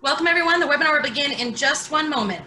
Welcome everyone. The webinar will begin in just one moment.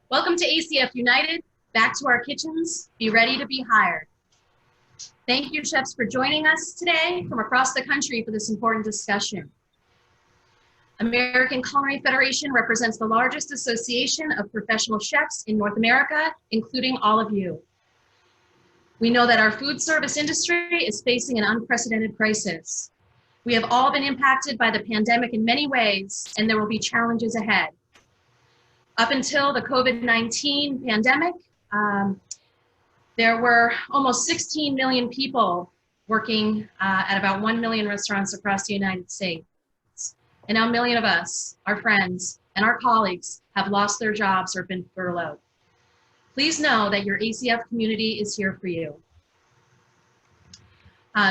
Welcome to ACF United. Back to our kitchens. Be ready to be hired. Thank you, chefs, for joining us today from across the country for this important discussion. American Culinary Federation represents the largest association of professional chefs in North America, including all of you. We know that our food service industry is facing an unprecedented crisis. We have all been impacted by the pandemic in many ways, and there will be challenges ahead. Up until the COVID-19 pandemic, there were almost 16 million people working at about 1 million restaurants across the United States. And now a million of us, our friends, and our colleagues have lost their jobs or been furloughed. Please know that your ACF community is here for you.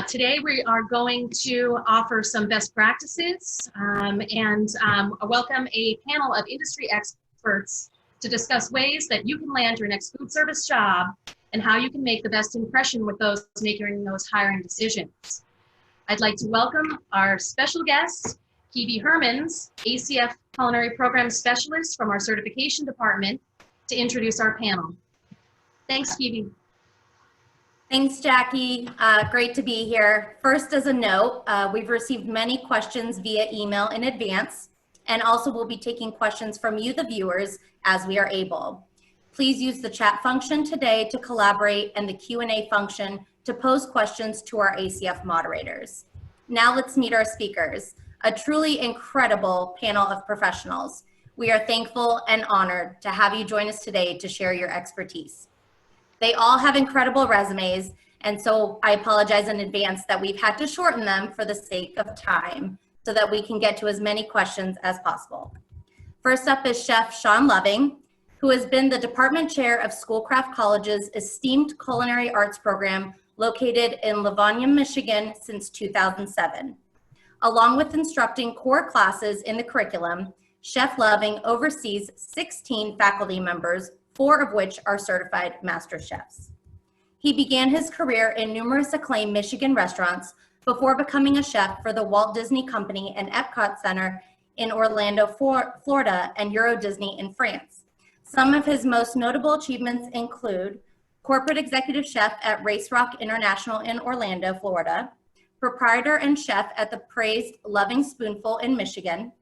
Today we are going to offer some best practices and welcome a panel of industry experts to discuss ways that you can land your next food service job and how you can make the best impression with those making those hiring decisions. I'd like to welcome our special guest, Kibi Hermans, ACF Culinary Program Specialist from our certification department, to introduce our panel. Thanks, Kibi. Thanks, Jackie. Great to be here. First, as a note, we've received many questions via email in advance, and also we'll be taking questions from you, the viewers, as we are able. Please use the chat function today to collaborate and the Q&A function to pose questions to our ACF moderators. Now let's meet our speakers, a truly incredible panel of professionals. We are thankful and honored to have you join us today to share your expertise. They all have incredible resumes, and so I apologize in advance that we've had to shorten them for the sake of time, so that we can get to as many questions as possible. First up is Chef Sean Loving, who has been the Department Chair of Schoolcraft College's esteemed culinary arts program located in Livonia, Michigan since 2007. Along with instructing core classes in the curriculum, Chef Loving oversees 16 faculty members, 4 of which are certified master chefs. He began his career in numerous acclaimed Michigan restaurants before becoming a chef for the Walt Disney Company and Epcot Center in Orlando, Florida, and Euro Disney in France. Some of his most notable achievements include corporate executive chef at Race Rock International in Orlando, Florida, proprietor and chef at the praised Loving Spoonful in Michigan,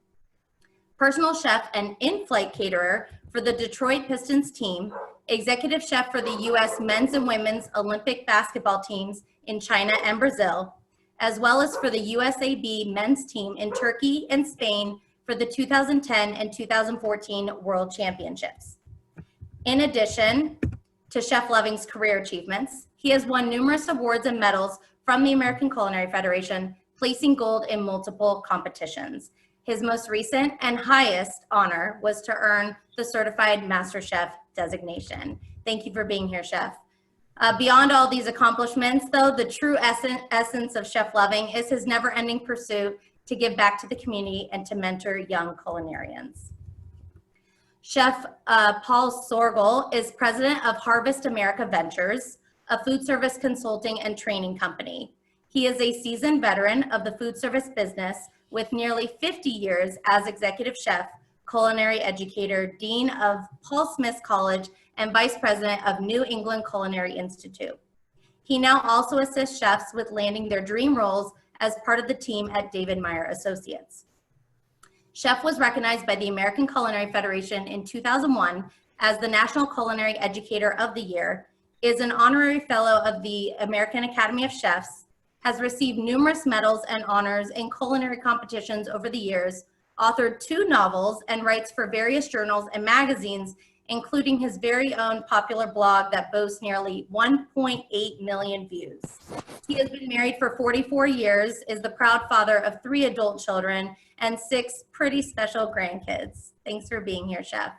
personal chef and in-flight caterer for the Detroit Pistons team, executive chef for the U.S. men's and women's Olympic basketball teams in China and Brazil, as well as for the USAB men's team in Turkey and Spain for the 2010 and 2014 World Championships. In addition to Chef Loving's career achievements, he has won numerous awards and medals from the American Culinary Federation, placing gold in multiple competitions. His most recent and highest honor was to earn the Certified Master Chef designation. Thank you for being here, Chef. Beyond all these accomplishments, though, the true essence of Chef Loving is his never-ending pursuit to give back to the community and to mentor young culinarians. Chef Paul Sorgel is president of Harvest America Ventures, a food service consulting and training company. He is a seasoned veteran of the food service business with nearly 50 years as executive chef, culinary educator, dean of Paul Smith College, and Vice President of New England Culinary Institute. He now also assists chefs with landing their dream roles as part of the team at David Meyer Associates. Chef was recognized by the American Culinary Federation in 2001 as the National Culinary Educator of the Year, is an honorary fellow of the American Academy of Chefs, has received numerous medals and honors in culinary competitions over the years, authored 2 novels, and writes for various journals and magazines, including his very own popular blog that boasts nearly 1.8 million views. He has been married for 44 years, is the proud father of 3 adult children, and 6 pretty special grandkids. Thanks for being here, Chef.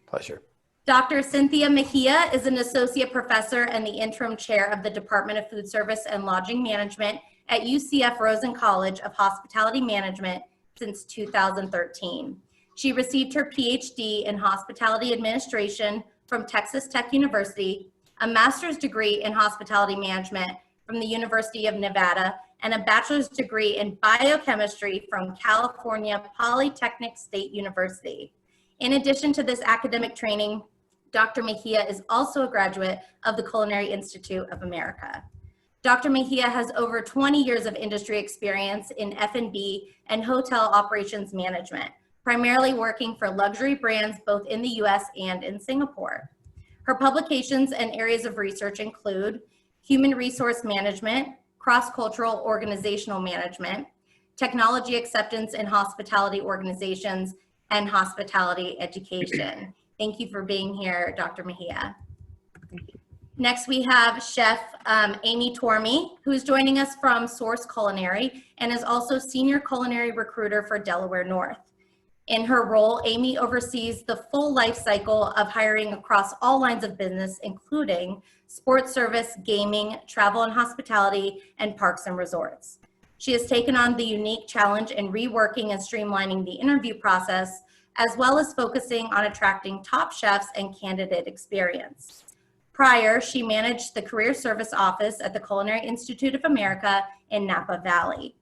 Pleasure. Dr. Cynthia Mejia is an associate professor and the interim chair of the Department of Food Service and Lodging Management at UCF Rosen College of Hospitality Management since 2013. She received her PhD in Hospitality Administration from Texas Tech University, a master's degree in Hospitality Management from the University of Nevada, and a bachelor's degree in biochemistry from California Polytechnic State University. In addition to this academic training, Dr. Mejia is also a graduate of the Culinary Institute of America. Dr. Mejia has over 20 years of industry experience in F&B and hotel operations management, primarily working for luxury brands both in the US and in Singapore. Her publications and areas of research include human resource management, cross-cultural organizational management, technology acceptance in hospitality organizations, and hospitality education. Thank you for being here, Dr. Mejia. Next, we have Chef Amy Tormey, who's joining us from Source Culinary and is also Senior Culinary Recruiter for Delaware North. In her role, Amy oversees the full life cycle of hiring across all lines of business, including sports service, gaming, travel and hospitality, and parks and resorts. She has taken on the unique challenge in reworking and streamlining the interview process, as well as focusing on attracting top chefs and candidate experience. Prior, she managed the Career Service Office at the Culinary Institute of America in Napa Valley.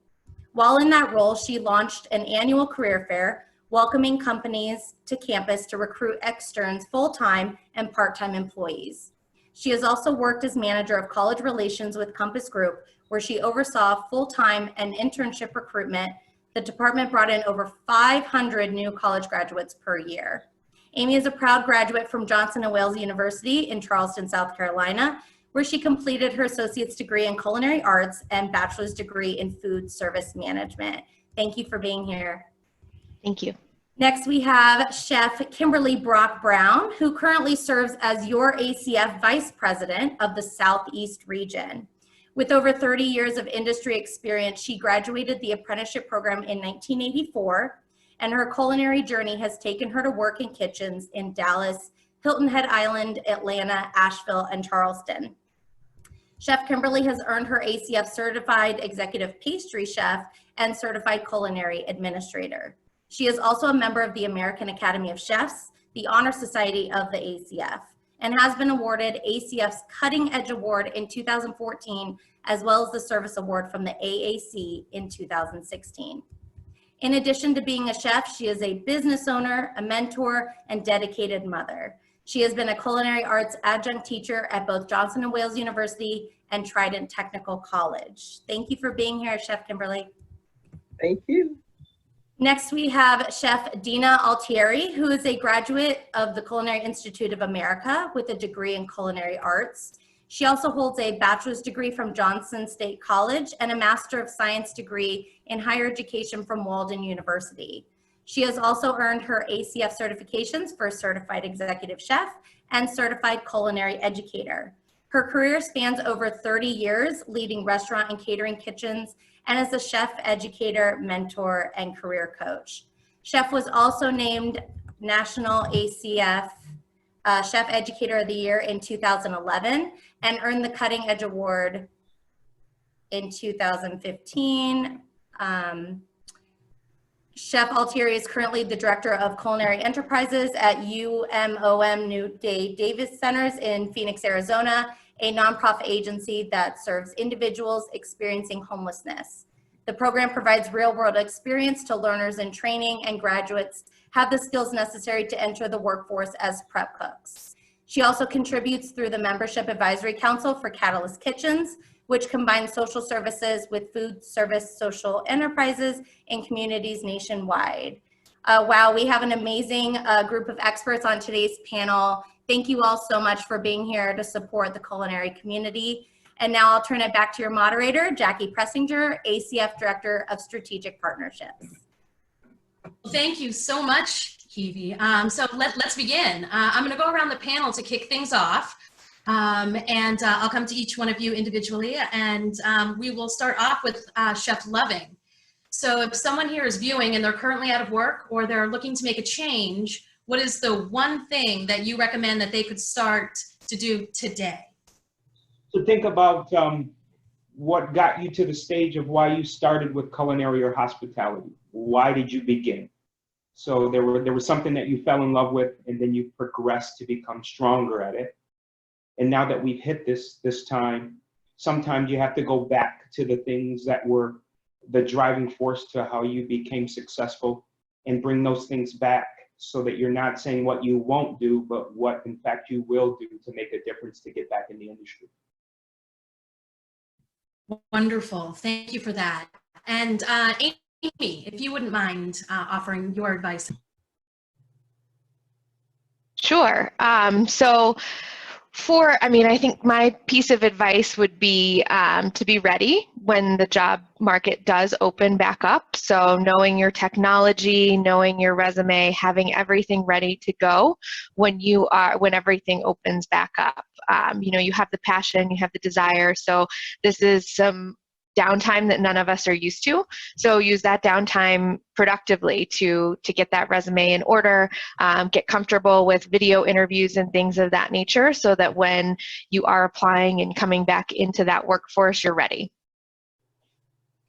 While in that role, she launched an annual career fair, welcoming companies to campus to recruit externs, full-time and part-time employees. She has also worked as manager of college relations with Compass Group, where she oversaw full-time and internship recruitment. The department brought in over 500 new college graduates per year. Amy is a proud graduate from Johnson & Wales University in Charleston, South Carolina, where she completed her associate's degree in culinary arts and bachelor's degree in food service management. Thank you for being here. Thank you. Next, we have Chef Kimberly Brock Brown, who currently serves as your ACF Vice President of the Southeast region. With over 30 years of industry experience, she graduated the apprenticeship program in 1984, and her culinary journey has taken her to work in kitchens in Dallas, Hilton Head Island, Atlanta, Asheville, and Charleston. Chef Kimberly has earned her ACF Certified Executive Pastry Chef and Certified Culinary Administrator. She is also a member of the American Academy of Chefs, the Honor Society of the ACF, and has been awarded ACF's Cutting Edge Award in 2014, as well as the Service Award from the AAC in 2016. In addition to being a chef, she is a business owner, a mentor, and dedicated mother. She has been a culinary arts adjunct teacher at both Johnson & Wales University and Trident Technical College. Thank you for being here, Chef Kimberly. Thank you. Next, we have Chef Dina Altieri, who is a graduate of the Culinary Institute of America with a degree in culinary arts. She also holds a bachelor's degree from Johnson State College and a Master of Science degree in higher education from Walden University. She has also earned her ACF certifications for Certified Executive Chef and Certified Culinary Educator. Her career spans over 30 years, leading restaurant and catering kitchens, and as a chef, educator, mentor, and career coach. Chef was also named National ACF Chef Educator of the Year in 2011 and earned the Cutting Edge Award in 2015. Chef Altieri is currently the Director of Culinary Enterprises at UMOM New Day Davis Centers in Phoenix, Arizona, a nonprofit agency that serves individuals experiencing homelessness. The program provides real-world experience to learners in training, and graduates have the skills necessary to enter the workforce as prep cooks. She also contributes through the Membership Advisory Council for Catalyst Kitchens, which combines social services with food service social enterprises in communities nationwide. Wow, we have an amazing group of experts on today's panel. Thank you all so much for being here to support the culinary community. And now I'll turn it back to your moderator, Jackie Pressinger, ACF Director of Strategic Partnerships. Thank you so much, Kiwi. So let's begin. I'm going to go around the panel to kick things off. And I'll come to each one of you individually, and we will start off with Chef Loving. So if someone here is viewing and they're currently out of work or they're looking to make a change, what is the one thing that you recommend that they could start to do today? So think about what got you to the stage of why you started with culinary or hospitality. Why did you begin? So there was something that you fell in love with, and then you progressed to become stronger at it. And now that we've hit this time, sometimes you have to go back to the things that were the driving force to how you became successful and bring those things back so that you're not saying what you won't do, but what in fact you will do to make a difference to get back in the industry. Wonderful. Thank you for that. And Amy, if you wouldn't mind offering your advice. Sure. I think my piece of advice would be to be ready when the job market does open back up. So knowing your technology, knowing your resume, having everything ready to go when everything opens back up. You have the passion, you have the desire. So this is some downtime that none of us are used to. So use that downtime productively to get that resume in order, get comfortable with video interviews and things of that nature so that when you are applying and coming back into that workforce, you're ready.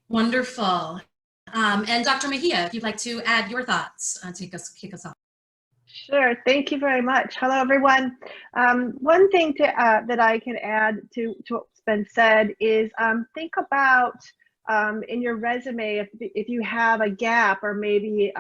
Wonderful. And Dr. Mejia, if you'd like to add your thoughts to kick us off. Sure. Thank you very much. Hello, everyone. One thing that I can add to what's been said is think about in your resume if you have a gap or maybe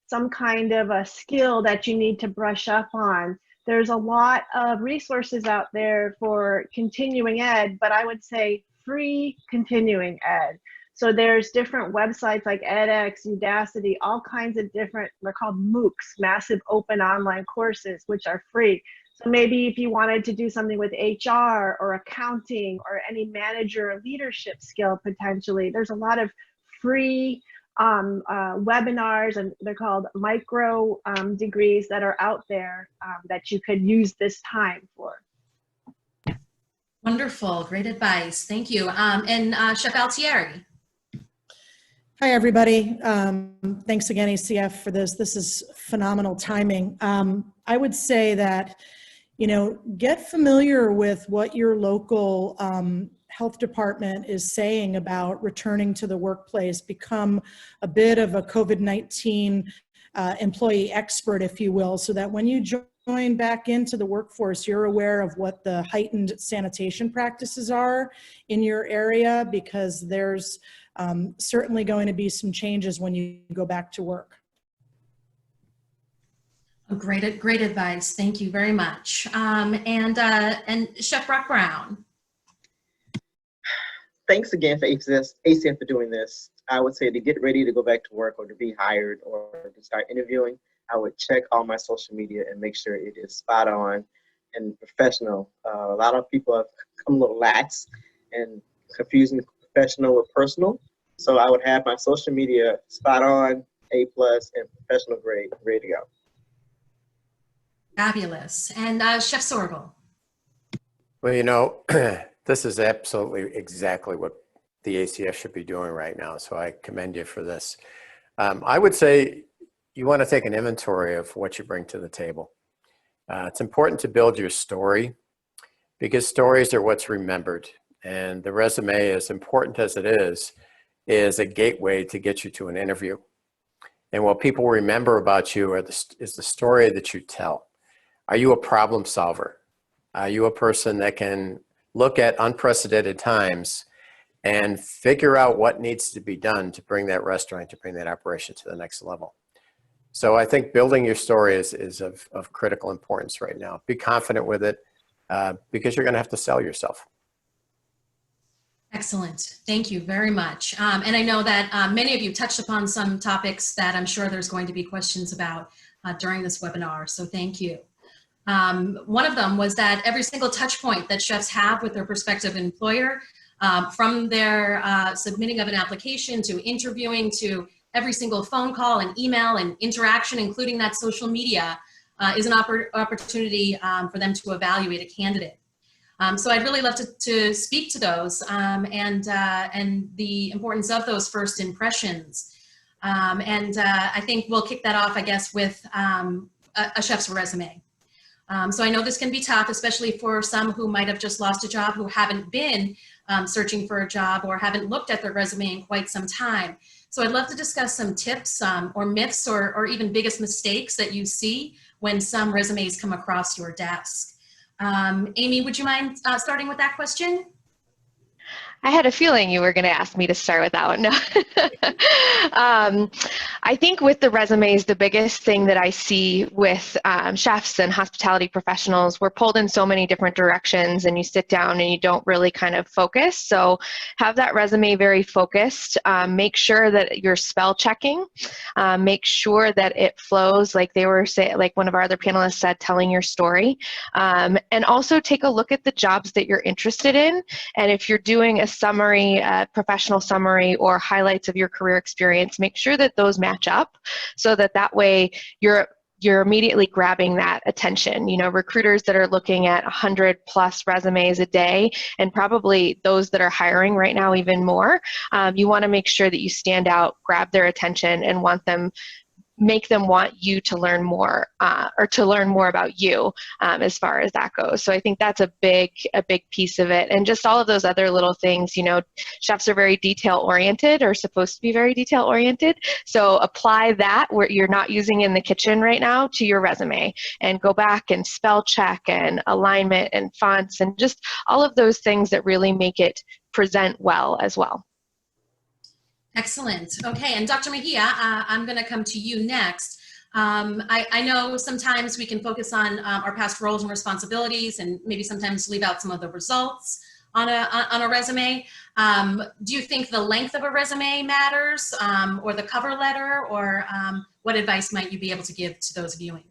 some kind of a skill that you need to brush up on. There's a lot of resources out there for continuing ed, but I would say free continuing ed. So there's different websites like edX, Udacity, all kinds of different, they're called MOOCs, massive open online courses, which are free. So maybe if you wanted to do something with HR or accounting or any manager or leadership skill potentially, there's a lot of free webinars, and they're called micro degrees that are out there that you could use this time for. Wonderful, great advice, thank you. And Chef Altieri. Hi, everybody. Thanks again, ACF, for this. This is phenomenal timing. I would say that, get familiar with what your local health department is saying about returning to the workplace. Become a bit of a COVID-19 employee expert, if you will, so that when you join back into the workforce, you're aware of what the heightened sanitation practices are in your area, because there's certainly going to be some changes when you go back to work. Great advice. Thank you very much. And Chef Brock Brown. Thanks again for ACF for doing this. I would say to get ready to go back to work or to be hired or to start interviewing, I would check all my social media and make sure it is spot on and professional. A lot of people have come a little lax and confusing professional with personal. So I would have my social media spot on, A+, and professional grade, ready to go. Fabulous. And Chef Sorgel. Well, this is absolutely exactly what the ACF should be doing right now. So I commend you for this. I would say you want to take an inventory of what you bring to the table. It's important to build your story because stories are what's remembered. And the resume, as important as it is a gateway to get you to an interview. And what people remember about you is the story that you tell. Are you a problem solver? Are you a person that can look at unprecedented times and figure out what needs to be done to bring that restaurant, to bring that operation to the next level? So I think building your story is of critical importance right now. Be confident with it because you're going to have to sell yourself. Excellent. Thank you very much. And I know that many of you touched upon some topics that I'm sure there's going to be questions about during this webinar, so thank you. One of them was that every single touch point that chefs have with their prospective employer, from their submitting of an application to interviewing to every single phone call and email and interaction, including that social media, is an opportunity for them to evaluate a candidate. So I'd really love to speak to those and the importance of those first impressions. I think we'll kick that off, I guess, with a chef's resume. So I know this can be tough, especially for some who might have just lost a job, who haven't been searching for a job or haven't looked at their resume in quite some time. So I'd love to discuss some tips or myths or even biggest mistakes that you see when some resumes come across your desk. Amy, would you mind starting with that question? I had a feeling you were going to ask me to start with that one. No. I think with the resumes, the biggest thing that I see with chefs and hospitality professionals, we're pulled in so many different directions and you sit down and you don't really kind of focus. So have that resume very focused. Make sure that you're spell checking. Make sure that it flows like they were saying, like one of our other panelists said, telling your story. And also take a look at the jobs that you're interested in. And if you're doing a summary, professional summary, or highlights of your career experience, make sure that those match up so that that way you're immediately grabbing that attention. You know, recruiters that are looking at 100+ resumes a day, and probably those that are hiring right now even more, you want to make sure that you stand out, grab their attention, and make them want you to learn more or to learn more about you as far as that goes. So I think that's a big piece of it. And just all of those other little things, you know, chefs are very detail oriented or supposed to be very detail oriented. So apply that where you're not using in the kitchen right now to your resume, and go back and spell check and alignment and fonts and just all of those things that really make it present well as well. Excellent. Okay, and Dr. Mejia, I'm going to come to you next. I know sometimes we can focus on our past roles and responsibilities, and maybe sometimes leave out some of the results on a resume. Do you think the length of a resume matters, or the cover letter, or what advice might you be able to give to those viewing?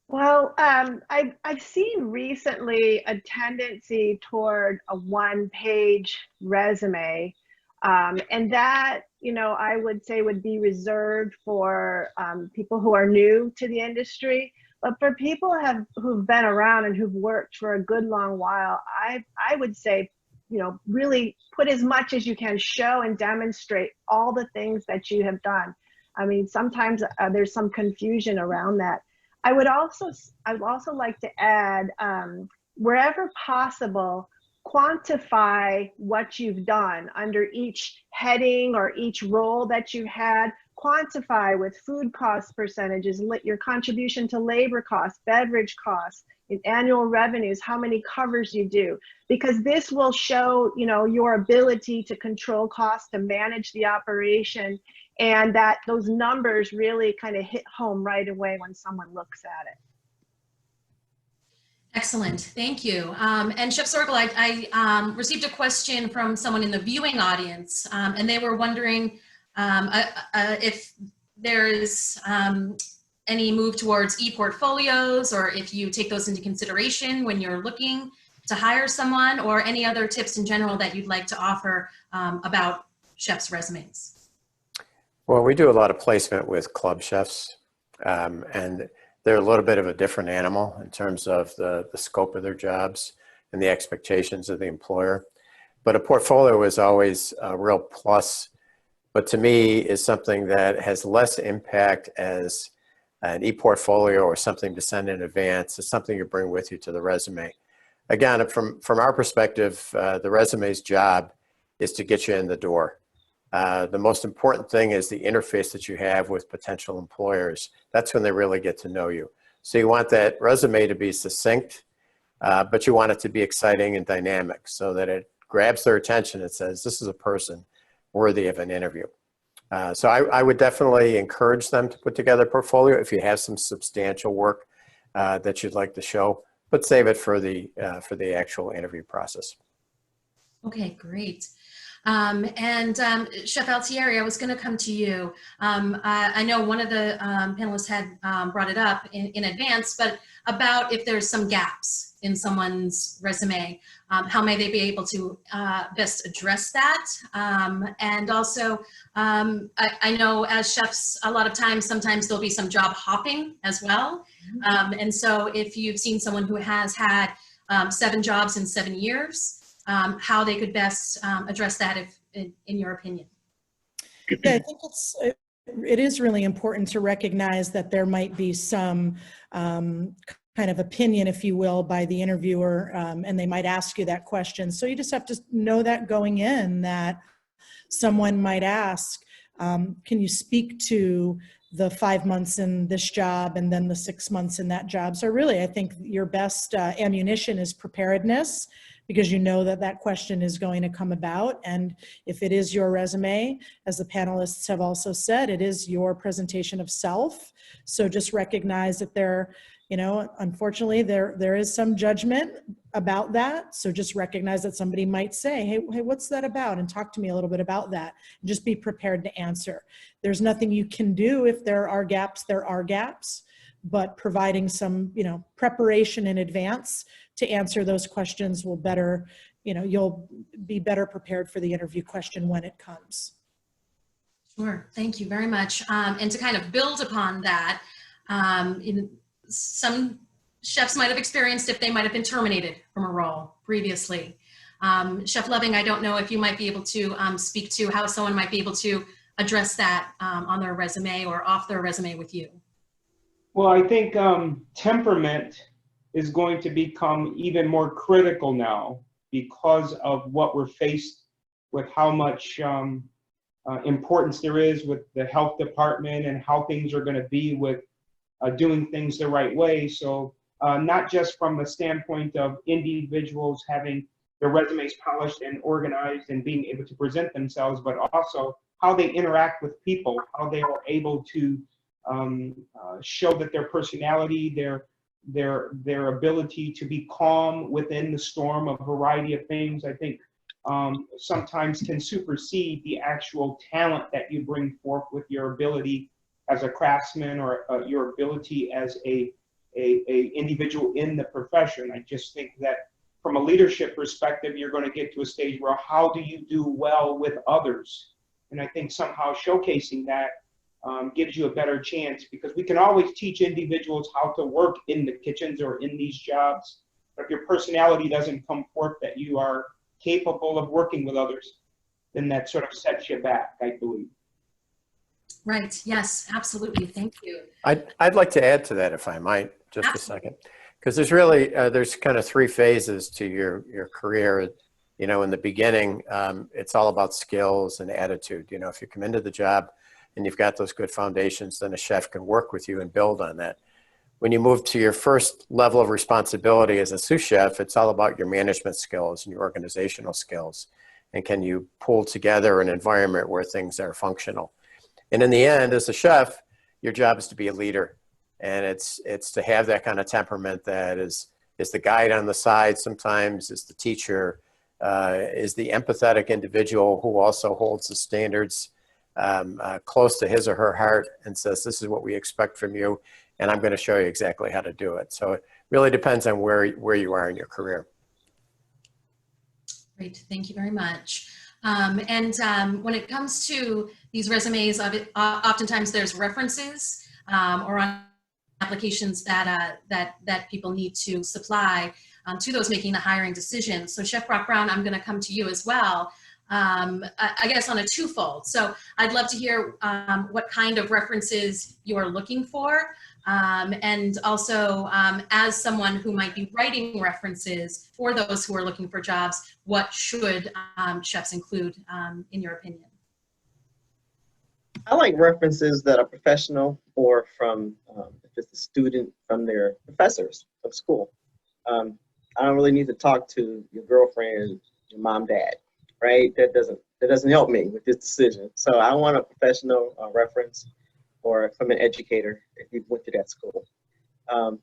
Well, I've seen recently a tendency toward a one-page resume. And that, you know, I would say would be reserved for people who are new to the industry. But for people who've been around and who've worked for a good long while, I would say, you know, really put as much as you can, show and demonstrate all the things that you have done. I mean, sometimes there's some confusion around that. I would also like to add, wherever possible, quantify what you've done under each heading or each role that you had. Quantify with food cost percentages, your contribution to labor costs, beverage costs, in annual revenues, how many covers you do, because this will show, you know, your ability to control costs, to manage the operation, and that those numbers really kind of hit home right away when someone looks at it. Excellent, thank you. And Chef Sorgel, I received a question from someone in the viewing audience, and they were wondering if there is any move towards e-portfolios, or if you take those into consideration when you're looking to hire someone, or any other tips in general that you'd like to offer about chefs' resumes. Well, we do a lot of placement with club chefs, and they're a little bit of a different animal in terms of the scope of their jobs and the expectations of the employer. But a portfolio is always a real plus, but to me is something that has less impact as an e-portfolio or something to send in advance. It's something you bring with you to the resume. Again, from our perspective, the resume's job is to get you in the door. The most important thing is the interface that you have with potential employers. That's when they really get to know you. So you want that resume to be succinct, but you want it to be exciting and dynamic so that it grabs their attention and says, this is a person worthy of an interview. So I would definitely encourage them to put together a portfolio if you have some substantial work that you'd like to show, but save it for the actual interview process. Okay, great. Chef Altieri, I was going to come to you. I know one of the panelists had brought it up in advance, but about if there's some gaps in someone's resume, how may they be able to best address that? And also, I know as chefs, a lot of times, sometimes there'll be some job hopping as well. And so if you've seen someone who has had 7 jobs in 7 years, how they could best address that, if, in your opinion. Yeah, I think it is really important to recognize that there might be some kind of opinion, if you will, by the interviewer, and they might ask you that question. So you just have to know that going in, that someone might ask, can you speak to the 5 months in this job and then the 6 months in that job? So really, I think your best ammunition is preparedness, because you know that that question is going to come about. And if it is your resume, as the panelists have also said, it is your presentation of self. So just recognize that there, you know, unfortunately, there is some judgment about that. So just recognize that somebody might say, hey, what's that about? And talk to me a little bit about that. And just be prepared to answer. There's nothing you can do. If there are gaps, there are gaps. But providing some, you know, preparation in advance to answer those questions will better, you know, you'll be better prepared for the interview question when it comes. Sure, thank you very much. And to kind of build upon that, some chefs might have experienced if they might have been terminated from a role previously. Chef Loving, I don't know if you might be able to speak to how someone might be able to address that on their resume or off their resume with you. Well, I think temperament is going to become even more critical now because of what we're faced with, how much importance there is with the health department and how things are going to be with doing things the right way. So not just from the standpoint of individuals having their resumes polished and organized and being able to present themselves, but also how they interact with people, how they are able to show that their personality, their ability to be calm within the storm of a variety of things, I think sometimes can supersede the actual talent that you bring forth with your ability as a craftsman or your ability as a individual in the profession. I just think that from a leadership perspective, you're going to get to a stage where how do you do well with others? And I think somehow showcasing that gives you a better chance, because we can always teach individuals how to work in the kitchens or in these jobs. But if your personality doesn't come forth that you are capable of working with others, then that sort of sets you back, I believe. Right, yes, absolutely, thank you. I'd like to add to that, if I might, just a second. Because there's really, there's kind of 3 phases to your career. You know, in the beginning, it's all about skills and attitude. You know, if you come into the job and you've got those good foundations, then a chef can work with you and build on that. When you move to your first level of responsibility as a sous chef, it's all about your management skills and your organizational skills. And can you pull together an environment where things are functional? And in the end, as a chef, your job is to be a leader. And it's to have that kind of temperament that is the guide on the side sometimes, is the teacher, is the empathetic individual who also holds the standards close to his or her heart and says, this is what we expect from you, and I'm going to show you exactly how to do it. So it really depends on where you are in your career. Great, thank you very much. When it comes to these resumes, oftentimes there's references or on applications that people need to supply to those making the hiring decision. So Chef Brock-Brown, I'm going to come to you as well. I guess on a twofold. So I'd love to hear what kind of references you're looking for. And also, as someone who might be writing references for those who are looking for jobs, what should chefs include in your opinion? I like references that are professional, or from, if it's a student, from their professors of school. I don't really need to talk to your girlfriend, your mom, dad, right? That that doesn't help me with this decision. So I want a professional reference or from an educator if you went to that school.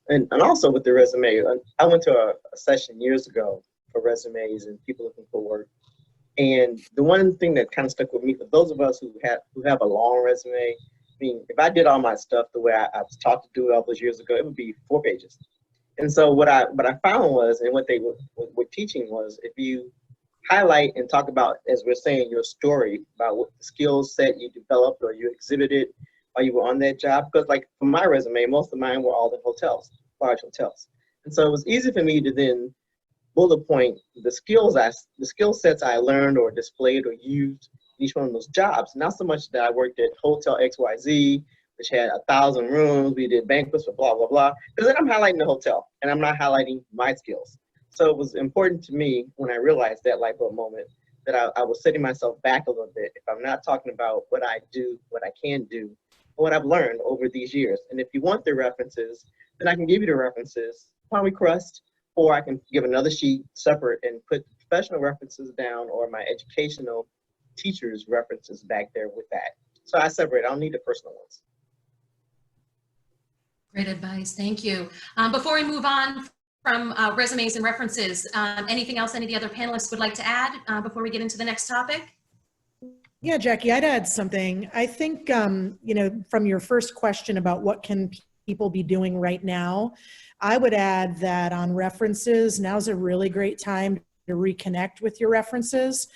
And also with the resume, I went to a session years ago for resumes and people looking for work. And the one thing that kind of stuck with me, for those of us who have a long resume, I mean, if I did all my stuff the way I was taught to do all those years ago, it would be 4 pages. And so what I found was, and what they were teaching was, if you highlight and talk about, as we're saying, your story about what the skill set you developed or you exhibited while you were on that job, because like for my resume, most of mine were all in hotels, large hotels. And so it was easy for me to then bullet point the skill sets I learned or displayed or used in each one of those jobs. Not so much that I worked at Hotel XYZ, which had 1,000 rooms, we did banquets for blah, blah, blah, because then I'm highlighting the hotel and I'm not highlighting my skills. So it was important to me when I realized that light bulb moment that I was setting myself back a little bit if I'm not talking about what I do, what I can do, what I've learned over these years. And if you want the references, then I can give you the references upon request, or I can give another sheet separate and put professional references down or my educational teachers' references back there with that. So I separate, I don't need the personal ones. Great advice, thank you. Before we move on from resumes and references, anything else any of the other panelists would like to add before we get into the next topic? Yeah, Jackie, I'd add something. I think, you know, from your first question about what can people be doing right now, I would add that on references, now's a really great time to reconnect with your references.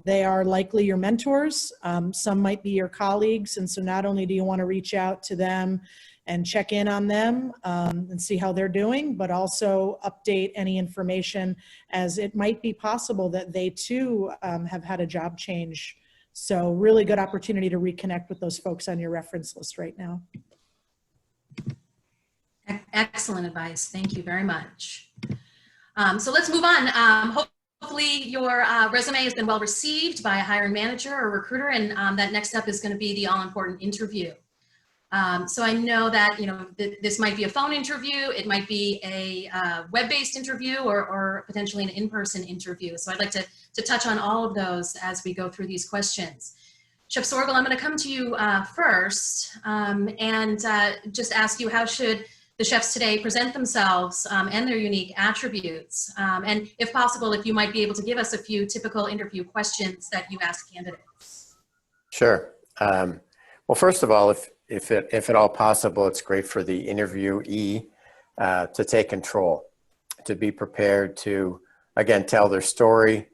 They are likely your mentors. Some might be your colleagues. And so not only do you want to reach out to them and check in on them and see how they're doing, but also update any information, as it might be possible that they too have had a job change. So really good opportunity to reconnect with those folks on your reference list right now. Excellent advice. Thank you very much. So let's move on. Hopefully your resume has been well received by a hiring manager or recruiter, and that next step is going to be the all-important interview. So I know that, you know, this might be a phone interview, it might be a web-based interview, or potentially an in-person interview. So I'd like to touch on all of those as we go through these questions. Chef Sorgel, I'm going to come to you first and just ask you, how should the chefs today present themselves and their unique attributes? And if possible, if you might be able to give us a few typical interview questions that you ask candidates. Sure. Well, first of all, if at all possible, it's great for the interviewee to take control, to be prepared to, again, tell their story,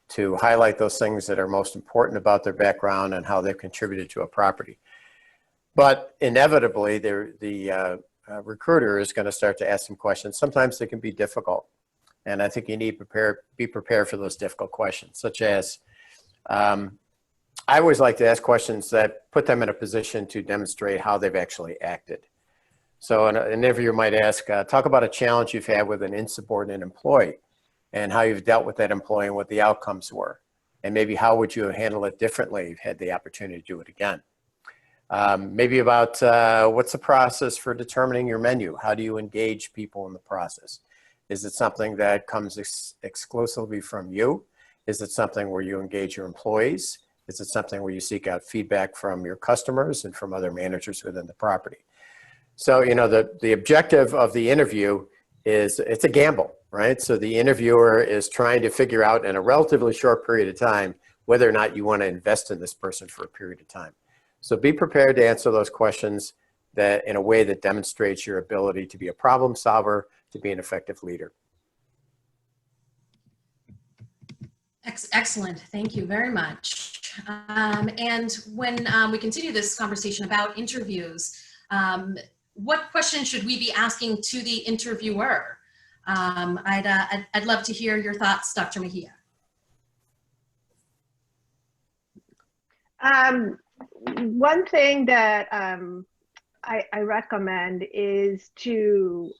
to highlight those things that are most important about their background and how they've contributed to a property. But inevitably, the recruiter is going to start to ask some questions. Sometimes they can be difficult, and I think you need to be prepared for those difficult questions, such as, I always like to ask questions that put them in a position to demonstrate how they've actually acted. So an interviewer might ask, talk about a challenge you've had with an insubordinate employee and how you've dealt with that employee and what the outcomes were. And maybe how would you handle it differently if you had the opportunity to do it again. Maybe about what's the process for determining your menu? How do you engage people in the process? Is it something that comes exclusively from you? Is it something where you engage your employees? Is it something where you seek out feedback from your customers and from other managers within the property? So, you know, the objective of the interview is, it's a gamble, right? So the interviewer is trying to figure out in a relatively short period of time whether or not you want to invest in this person for a period of time. So be prepared to answer those questions that in a way that demonstrates your ability to be a problem solver, to be an effective leader. Excellent, thank you very much. And when we continue this conversation about interviews, what questions should we be asking to the interviewer? I'd love to hear your thoughts, Dr. Mejia. One thing that I recommend is to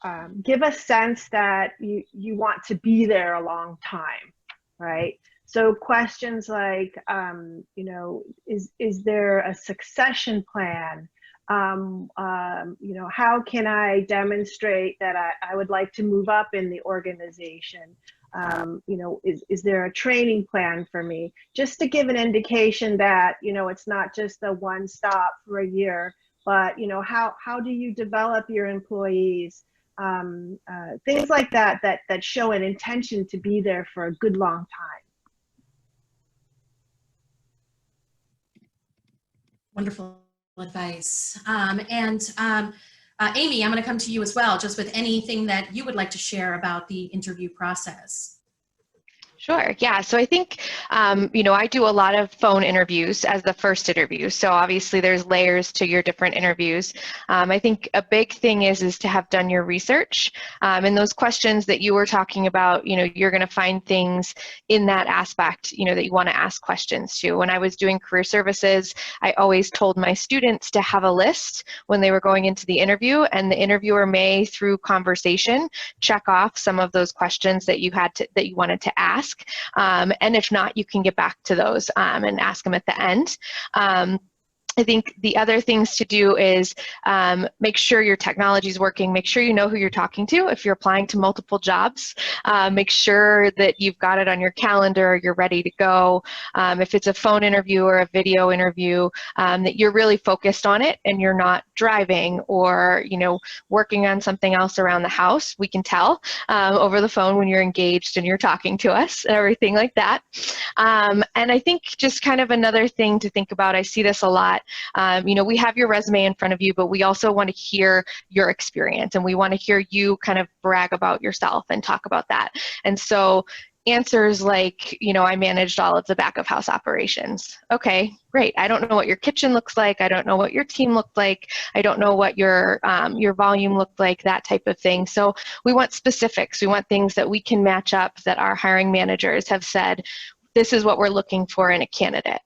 give a sense that you want to be there a long time, right? So questions like, you know, is there a succession plan? You know, how can I demonstrate that I would like to move up in the organization? You know, is there a training plan for me? Just to give an indication that, you know, it's not just a one stop for a year, but, you know, how do you develop your employees? Things like that, that show an intention to be there for a good long time. Wonderful advice. Amy, I'm going to come to you as well, just with anything that you would like to share about the interview process. Sure. Yeah. So I think, you know, I do a lot of phone interviews as the first interview. So obviously there's layers to your different interviews. I think a big thing is to have done your research. And those questions that you were talking about, you know, you're going to find things in that aspect, you know, that you want to ask questions to. When I was doing career services, I always told my students to have a list when they were going into the interview, and the interviewer may, through conversation, check off some of those questions that you wanted to ask. And if not, you can get back to those and ask them at the end. I think the other things to do is make sure your technology is working. Make sure you know who you're talking to. If you're applying to multiple jobs, make sure that you've got it on your calendar, you're ready to go. If it's a phone interview or a video interview, that you're really focused on it and you're not driving or, you know, working on something else around the house. We can tell over the phone when you're engaged and you're talking to us, everything like that. And I think just kind of another thing to think about, I see this a lot. You know, we have your resume in front of you, but we also want to hear your experience, and we want to hear you kind of brag about yourself and talk about that. And so answers like, you know, I managed all of the back of house operations. Okay, great. I don't know what your kitchen looks like. I don't know what your team looked like. I don't know what your volume looked like, that type of thing. So we want specifics. We want things that we can match up, that our hiring managers have said, this is what we're looking for in a candidate.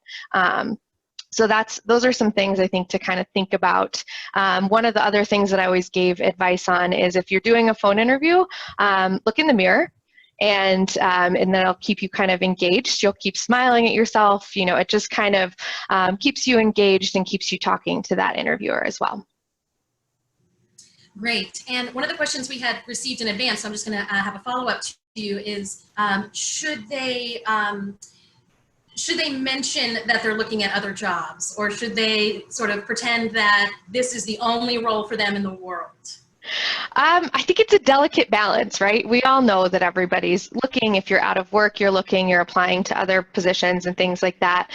So those are some things I think to kind of think about. One of the other things that I always gave advice on is if you're doing a phone interview, look in the mirror, and that'll keep you kind of engaged. You'll keep smiling at yourself. You know, it just kind of keeps you engaged and keeps you talking to that interviewer as well. Great. And one of the questions we had received in advance, so I'm just going to have a follow-up to you, is should they mention that they're looking at other jobs, or should they sort of pretend that this is the only role for them in the world? I think it's a delicate balance, right? We all know that everybody's looking. If you're out of work, you're looking, you're applying to other positions and things like that.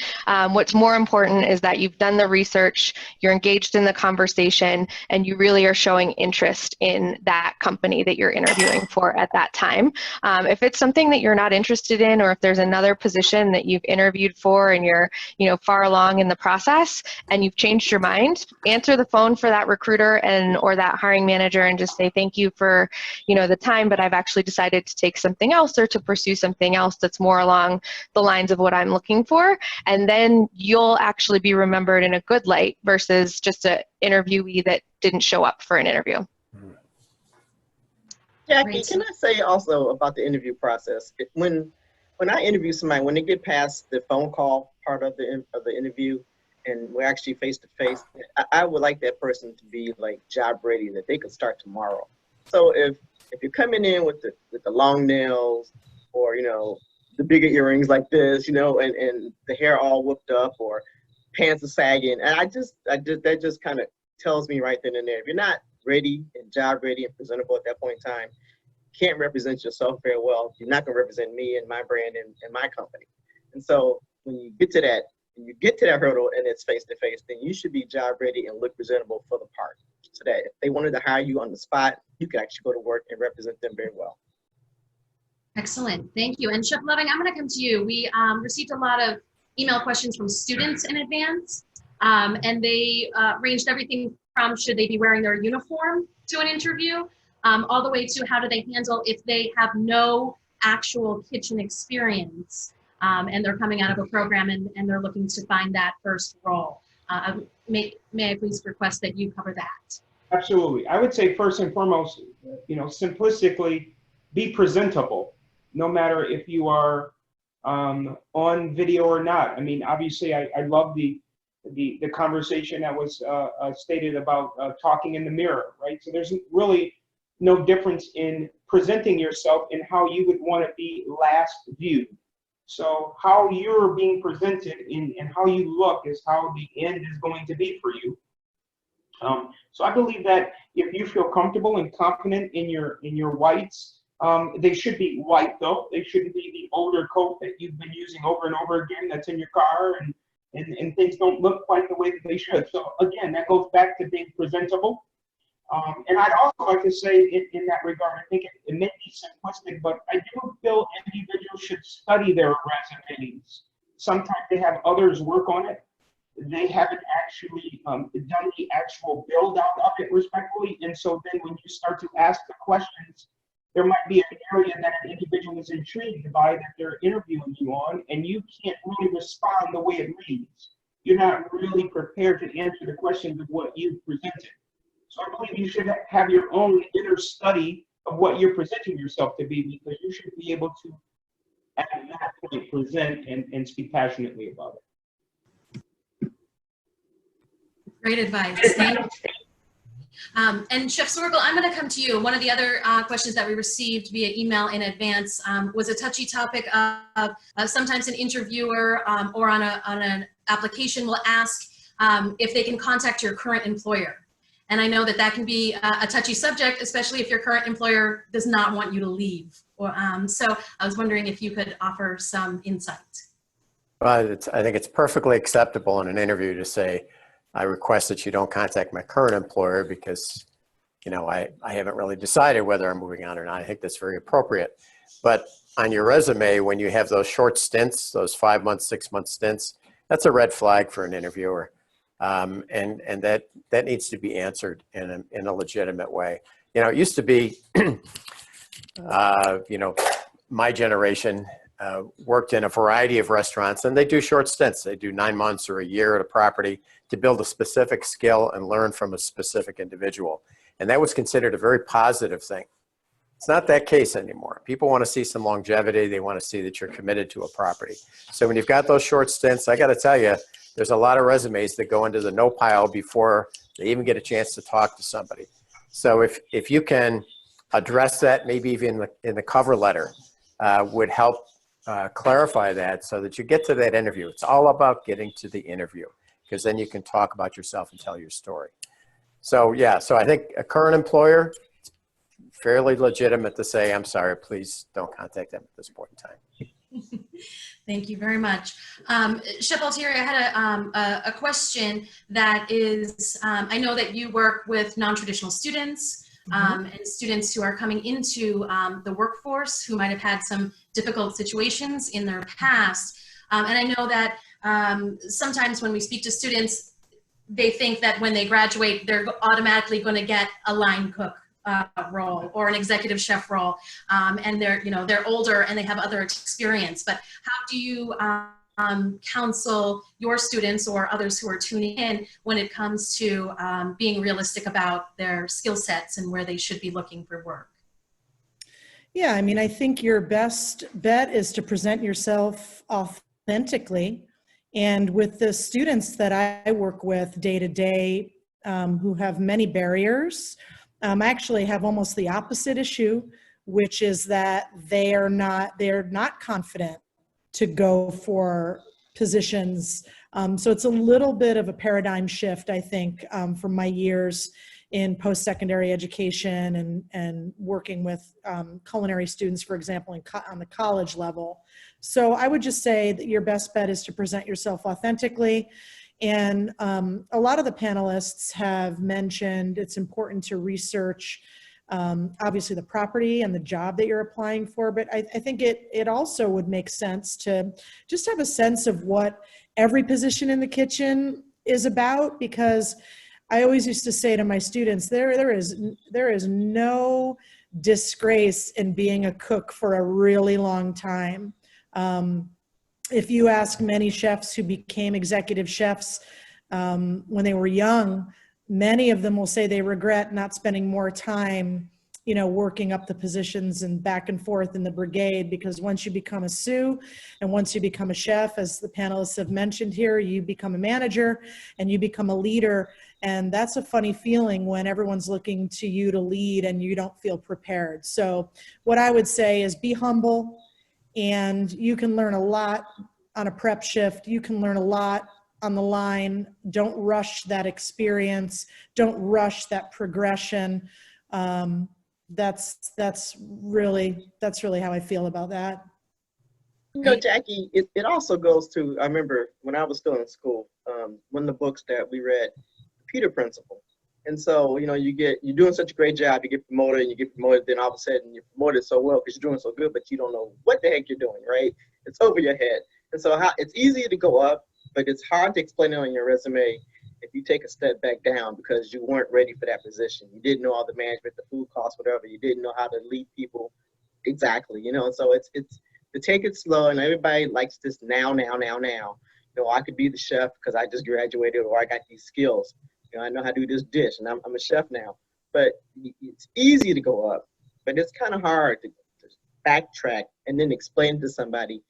What's more important is that you've done the research, you're engaged in the conversation, and you really are showing interest in that company that you're interviewing for at that time. If it's something that you're not interested in, or if there's another position that you've interviewed for and you're, you know, far along in the process and you've changed your mind, answer the phone for that recruiter or that hiring manager and just say, thank you for, you know, the time, but I've actually decided to take something else or to pursue something else that's more along the lines of what I'm looking for. And then you'll actually be remembered in a good light versus just an interviewee that didn't show up for an interview. Jackie, can I say also about the interview process? When I interview somebody, when they get past the phone call part of the interview, and we're actually face to face, I would like that person to be like job ready, that they could start tomorrow. So if you're coming in with the long nails, or, you know, the bigger earrings like this, you know, and the hair all whooped up, or pants are sagging, and that just kind of tells me right then and there, if you're not ready and job ready and presentable at that point in time, can't represent yourself very well, you're not going to represent me and my brand and my company. And so when you get to that hurdle and it's face to face, then you should be job ready and look presentable for the part, so that if they wanted to hire you on the spot, you could actually go to work and represent them very well. Excellent, thank you. And Chef Loving, I'm going to come to you. We received a lot of email questions from students in advance, and they ranged everything from should they be wearing their uniform to an interview, all the way to how do they handle if they have no actual kitchen experience. And they're coming out of a program and they're looking to find that first role. May I please request that you cover that? Absolutely. I would say first and foremost, you know, simplistically, be presentable, no matter if you are on video or not. I mean, obviously, I love the conversation that was stated about talking in the mirror, right? So there's really no difference in presenting yourself and how you would want to be last viewed. So how you're being presented and how you look is how the end is going to be for you. So I believe that if you feel comfortable and confident in your whites, they should be white though. They shouldn't be the older coat that you've been using over and over again that's in your car and things don't look quite the way that they should. So again, that goes back to being presentable. And I'd also like to say in that regard, I think it may be simplistic, but I do feel individuals should study their resumes. Sometimes they have others work on it. They haven't actually done the actual build out of it respectfully. And so then when you start to ask the questions, there might be an area that an individual is intrigued by that they're interviewing you on, and you can't really respond the way it reads. You're not really prepared to answer the questions of what you've presented. So I believe you should have your own inner study of what you're presenting yourself to be, because you should be able to, at that point, present and speak passionately about it. Great advice. Thank you. And Chef Sorgel, I'm going to come to you. One of the other questions that we received via email in advance was a touchy topic of sometimes an interviewer or on an application will ask if they can contact your current employer. And I know that that can be a touchy subject, especially if your current employer does not want you to leave. So I was wondering if you could offer some insight. Well, I think it's perfectly acceptable in an interview to say, I request that you don't contact my current employer because, you know, I haven't really decided whether I'm moving on or not. I think that's very appropriate. But on your resume, when you have those short stints, those 5 month, 6 month stints, that's a red flag for an interviewer. And that needs to be answered in a legitimate way. You know, it used to be, you know, my generation worked in a variety of restaurants, and they do short stints. They do 9 months or a year at a property to build a specific skill and learn from a specific individual. And that was considered a very positive thing. It's not that case anymore. People want to see some longevity. They want to see that you're committed to a property. So when you've got those short stints, I got to tell you, there's a lot of resumes that go into the no pile before they even get a chance to talk to somebody. So if you can address that, maybe even in the cover letter, would help clarify that so that you get to that interview. It's all about getting to the interview, because then you can talk about yourself and tell your story. So yeah, so I think a current employer, it's fairly legitimate to say, I'm sorry, please don't contact them at this point in time. Thank you very much. Chef Altieri, I had a question that is, I know that you work with non-traditional students and students who are coming into the workforce who might have had some difficult situations in their past. And I know that sometimes when we speak to students, they think that when they graduate, they're automatically going to get a line cook role or an executive chef role, and they're older and they have other experience. But how do you counsel your students or others who are tuning in when it comes to being realistic about their skill sets and where they should be looking for work? Yeah, I mean, I think your best bet is to present yourself authentically. And with the students that I work with day to day who have many barriers, I actually have almost the opposite issue, which is that they're not confident to go for positions. So it's a little bit of a paradigm shift, I think, from my years in post-secondary education and working with culinary students, for example, on the college level. So I would just say that your best bet is to present yourself authentically. And a lot of the panelists have mentioned it's important to research, obviously, the property and the job that you're applying for. But I think it also would make sense to just have a sense of what every position in the kitchen is about, because I always used to say to my students, there is no disgrace in being a cook for a really long time. If you ask many chefs who became executive chefs when they were young, many of them will say they regret not spending more time, you know, working up the positions and back and forth in the brigade, because once you become a sous and once you become a chef, as the panelists have mentioned here, you become a manager and you become a leader. And that's a funny feeling when everyone's looking to you to lead and you don't feel prepared. So what I would say is be humble, and you can learn a lot on a prep shift. You can learn a lot on the line. Don't rush that experience. Don't rush that progression. That's really how I feel about that. You know, Jackie, it also goes to, I remember when I was still in school, one of the books that we read, The Peter Principle. And so, you know, you're doing such a great job, you get promoted, and you get promoted, then all of a sudden you're promoted so well because you're doing so good, but you don't know what the heck you're doing, right? It's over your head. And so it's easy to go up, but it's hard to explain it on your resume if you take a step back down because you weren't ready for that position. You didn't know all the management, the food costs, whatever. You didn't know how to lead people exactly, you know. And so it's to take it slow, and everybody likes this now. You know, I could be the chef because I just graduated, or I got these skills. You know, I know how to do this dish, and I'm a chef now. But it's easy to go up, but it's kind of hard to backtrack and then explain to somebody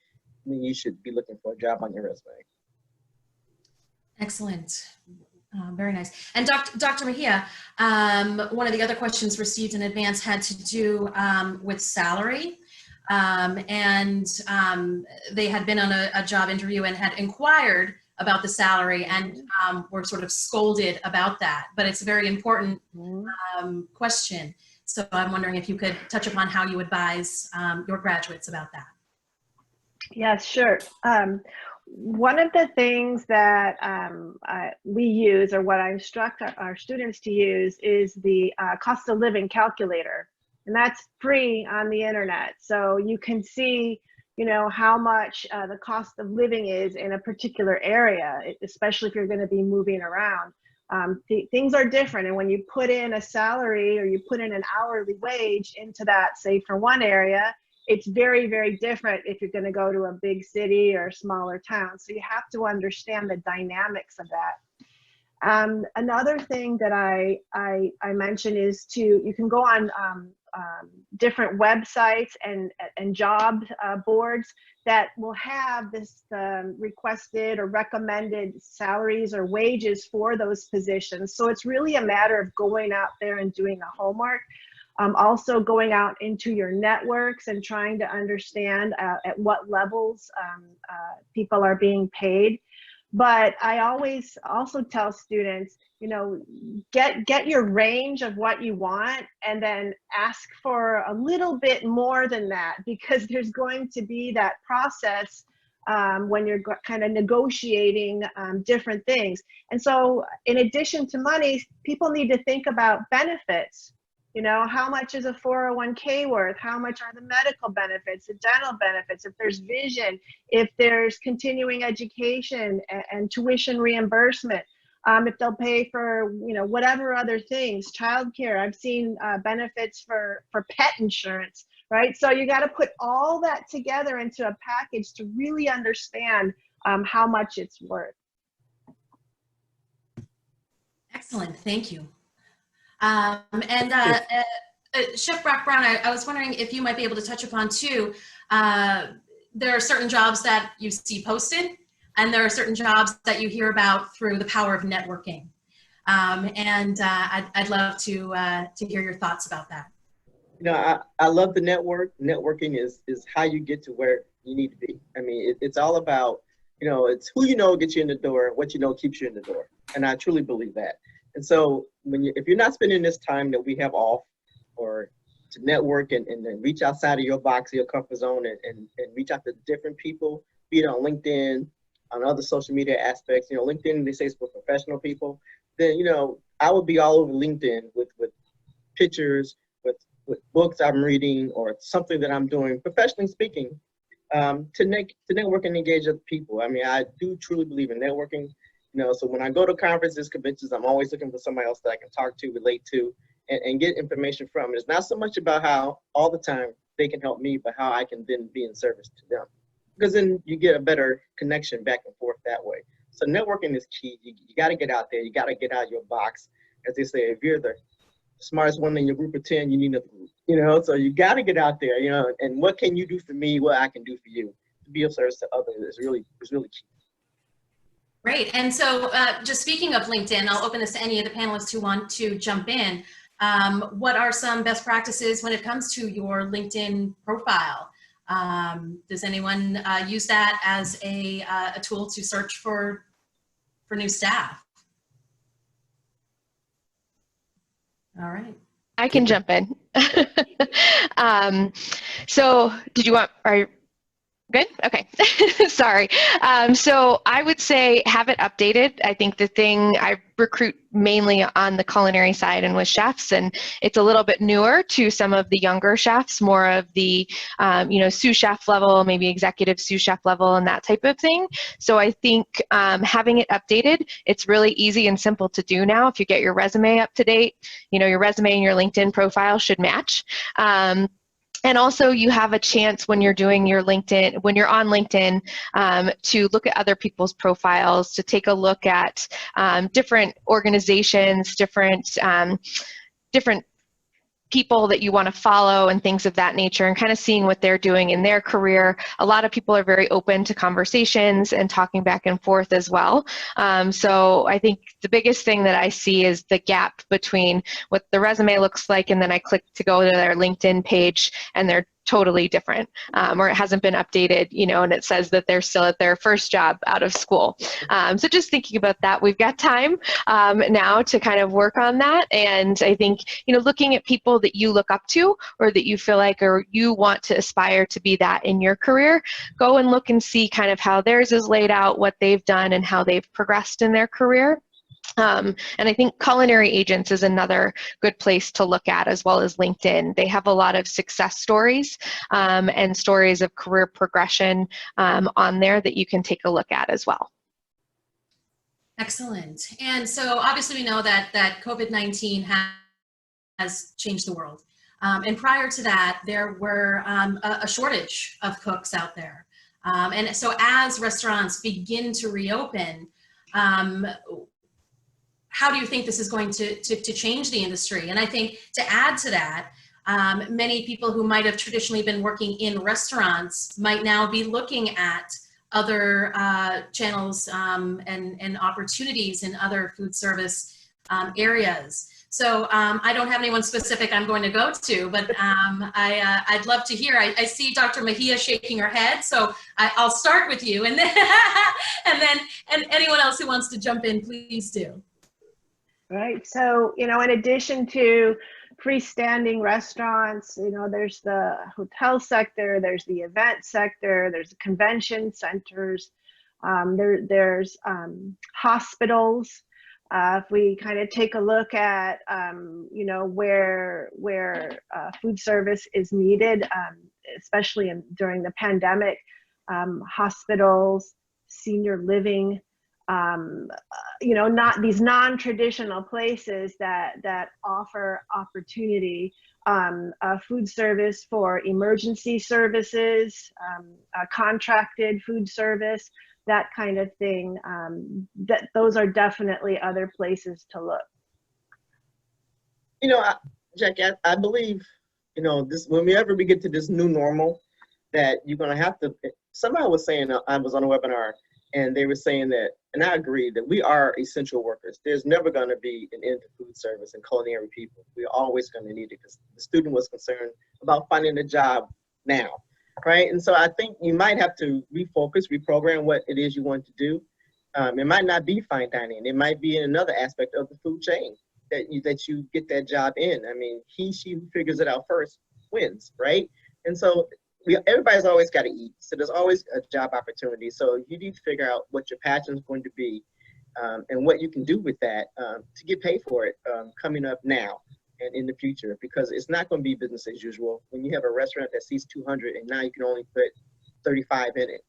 when you should be looking for a job on your resume. Excellent. Very nice. And Dr. Mejia, one of the other questions received in advance had to do with salary. They had been on a job interview and had inquired about the salary and were sort of scolded about that. But it's a very important question. So I'm wondering if you could touch upon how you advise your graduates about that. Yes, sure. One of the things that we use, or what I instruct our students to use, is the cost of living calculator. And that's free on the internet. So you can see, you know, how much the cost of living is in a particular area, especially if you're going to be moving around. Things are different. And when you put in a salary or you put in an hourly wage into that, say for one area, it's very, very different if you're going to go to a big city or a smaller town. So you have to understand the dynamics of that. Another thing that I mentioned is you can go on different websites and job boards that will have this requested or recommended salaries or wages for those positions. So it's really a matter of going out there and doing the homework. Also going out into your networks and trying to understand at what levels people are being paid. But I always also tell students, you know, get your range of what you want and then ask for a little bit more than that, because there's going to be that process when you're kind of negotiating different things. And so in addition to money, people need to think about benefits. You know, how much is a 401k worth? How much are the medical benefits, the dental benefits, if there's vision, if there's continuing education and tuition reimbursement, if they'll pay for, you know, whatever other things, childcare. I've seen benefits for pet insurance, right? So you got to put all that together into a package to really understand how much it's worth. Excellent, thank you. Chef Brock Brown, I was wondering if you might be able to touch upon too, there are certain jobs that you see posted, and there are certain jobs that you hear about through the power of networking. I'd love to hear your thoughts about that. You know, I love the network. Networking is how you get to where you need to be. I mean, it's all about, you know, it's who you know gets you in the door, what you know keeps you in the door. And I truly believe that. And so if you're not spending this time that we have off, or to network and then reach outside of your box, your comfort zone, and reach out to different people, be it on LinkedIn, on other social media aspects, you know, LinkedIn, they say it's for professional people, then, you know, I would be all over LinkedIn with pictures, with books I'm reading, or something that I'm doing, professionally speaking, to network and engage other people. I mean, I do truly believe in networking. You know, so when I go to conferences, conventions, I'm always looking for somebody else that I can talk to, relate to, and get information from. It's not so much about how all the time they can help me, but how I can then be in service to them. Because then you get a better connection back and forth that way. So networking is key. You got to get out there. You got to get out of your box. As they say, if you're the smartest one in your group of 10, you need another group. You know, so you got to get out there, you know, and what can you do for me, what I can do for you. To be of service to others is really key. Great. And so just speaking of LinkedIn, I'll open this to any of the panelists who want to jump in. What are some best practices when it comes to your LinkedIn profile? Does anyone use that as a tool to search for new staff? All right. I can jump in. So did you want, good? Okay. Sorry. So I would say have it updated. I think the thing, I recruit mainly on the culinary side and with chefs, and it's a little bit newer to some of the younger chefs, more of the, sous chef level, maybe executive sous chef level and that type of thing. So I think having it updated, it's really easy and simple to do now. If you get your resume up to date, your resume and your LinkedIn profile should match. And also you have a chance when you're doing your LinkedIn, when you're on LinkedIn, to look at other people's profiles, to take a look at different organizations, different people that you want to follow and things of that nature, and kind of seeing what they're doing in their career. A lot of people are very open to conversations and talking back and forth as well. So I think the biggest thing that I see is the gap between what the resume looks like, and then I click to go to their LinkedIn page and they're totally different, or it hasn't been updated, and it says that they're still at their first job out of school. So just thinking about that, we've got time now to kind of work on that. And I think, looking at people that you look up to, or that you feel like, or you want to aspire to be that in your career, go and look and see kind of how theirs is laid out, what they've done and how they've progressed in their career. And I think culinary agents is another good place to look at, as well as LinkedIn. They have a lot of success stories and stories of career progression on there that you can take a look at as well. Excellent. And so obviously we know that COVID-19 has changed the world. And prior to that, there were a shortage of cooks out there. And so as restaurants begin to reopen, how do you think this is going to change the industry? And I think to add to that, many people who might have traditionally been working in restaurants might now be looking at other channels and opportunities in other food service areas. So I don't have anyone specific I'm going to go to, but I'd love to hear. I see Dr. Mejia shaking her head, so I'll start with you, and then and anyone else who wants to jump in, please do. Right. So, in addition to freestanding restaurants, there's the hotel sector, there's the event sector, there's the convention centers, there's hospitals. If we kind of take a look at, where food service is needed, especially during the pandemic, hospitals, senior living, not these non-traditional places that offer opportunity, food service for emergency services, contracted food service, that kind of thing. Those are definitely other places to look. Jackie, I believe, this, when we get to this new normal, that you're going to have to, somebody was saying, I was on a webinar, and they were saying that, and I agree, that we are essential workers. There's never going to be an end to food service and culinary people. We're always going to need it, because the student was concerned about finding a job now, right? And so I think you might have to refocus, reprogram what it is you want to do. It might not be fine dining. It might be in another aspect of the food chain that you get that job in. I mean, she who figures it out first wins, right? And so everybody's always got to eat, so there's always a job opportunity. So you need to figure out what your passion is going to be, and what you can do with that to get paid for it coming up now and in the future, because it's not going to be business as usual. When you have a restaurant that seats 200 and now you can only put 35 in it,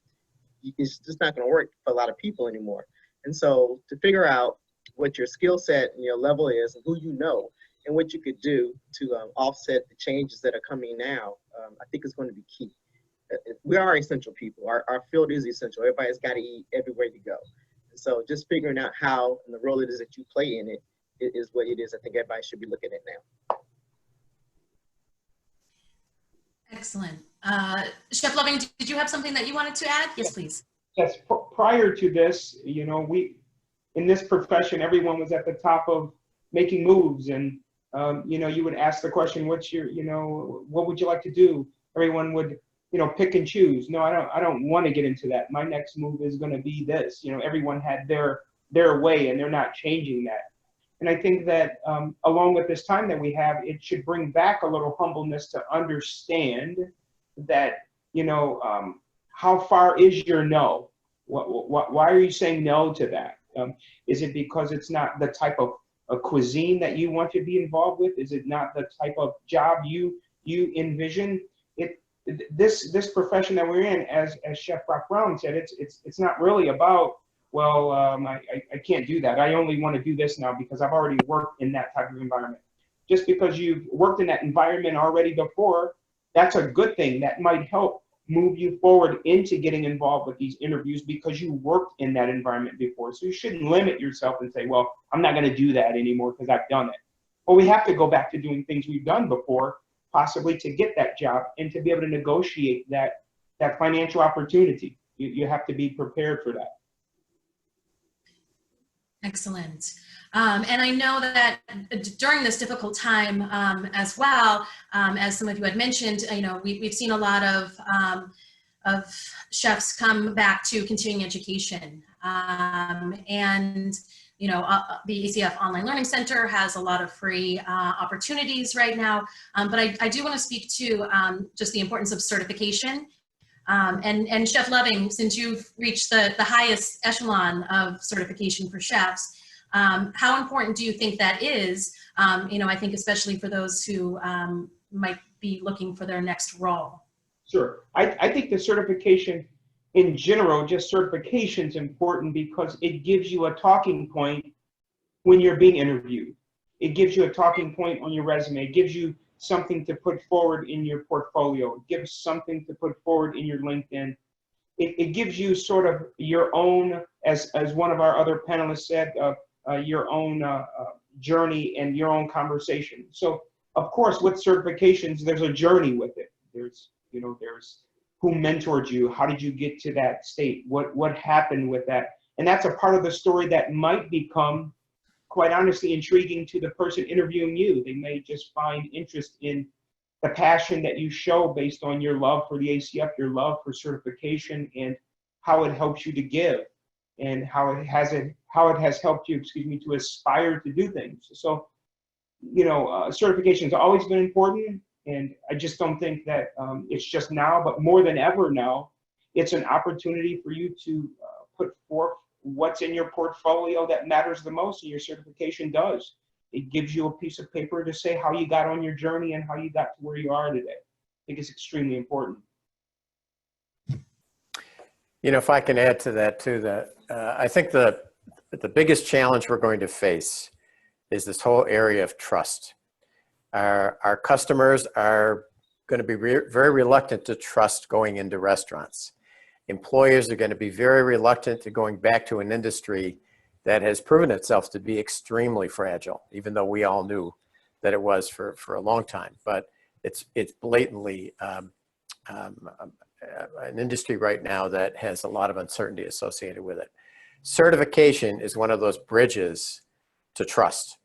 it's just not going to work for a lot of people anymore. And so to figure out what your skill set and your level is, and who you know, and what you could do to offset the changes that are coming now, I think is going to be key. We are essential people. Our field is essential. Everybody's got to eat everywhere you go. And so just figuring out how and the role it is that you play in it is what it is. I think everybody should be looking at now. Excellent. Chef Loving, did you have something that you wanted to add? Yes, please. Yes, prior to this, in this profession, everyone was at the top of making moves, and you would ask the question, what would you like to do? Everyone would, pick and choose. No, I don't want to get into that. My next move is going to be this. Everyone had their way, and they're not changing that. And I think that along with this time that we have, it should bring back a little humbleness to understand that, how far is your no? Why are you saying no to that? Is it because it's not the type of a cuisine that you want to be involved with? Is it not the type of job you envision? This profession that we're in, as Chef Brock Brown said, it's not really about, well, I can't do that. I only want to do this now because I've already worked in that type of environment. Just because you've worked in that environment already before, that's a good thing. That might help move you forward into getting involved with these interviews because you worked in that environment before. So you shouldn't limit yourself and say, well, I'm not going to do that anymore because I've done it. Well, we have to go back to doing things we've done before, possibly to get that job and to be able to negotiate that financial opportunity. You have to be prepared for that. Excellent. And I know that during this difficult time as well, as some of you had mentioned, we've seen a lot of chefs come back to continuing education. And the ACF Online Learning Center has a lot of free opportunities right now. But I do want to speak to just the importance of certification. And Chef Loving, since you've reached the highest echelon of certification for chefs, how important do you think that is? I think especially for those who might be looking for their next role. Sure. I think the certification in general, just certification is important because it gives you a talking point when you're being interviewed. It gives you a talking point on your resume. It gives you something to put forward in your portfolio. It gives something to put forward in your LinkedIn. It gives you sort of your own, as one of our other panelists said, your own journey and your own conversation. So of course, with certifications, there's a journey with it. There's who mentored you, how did you get to that state, what happened with that, and that's a part of the story that might become, quite honestly, intriguing to the person interviewing you. They may just find interest in the passion that you show based on your love for the ACF, your love for certification, and how it helps you to give, and how it has helped you, to aspire to do things. So, certification has always been important, and I just don't think that it's just now, but more than ever now, it's an opportunity for you to put forth what's in your portfolio that matters the most, and your certification does. It gives you a piece of paper to say how you got on your journey and how you got to where you are today. I think it's extremely important. If I can add to that too, I think the biggest challenge we're going to face is this whole area of trust. Our customers are going to be very reluctant to trust going into restaurants. Employers are going to be very reluctant to going back to an industry that has proven itself to be extremely fragile, even though we all knew that it was for a long time. But it's blatantly an industry right now that has a lot of uncertainty associated with it. Certification is one of those bridges to trust.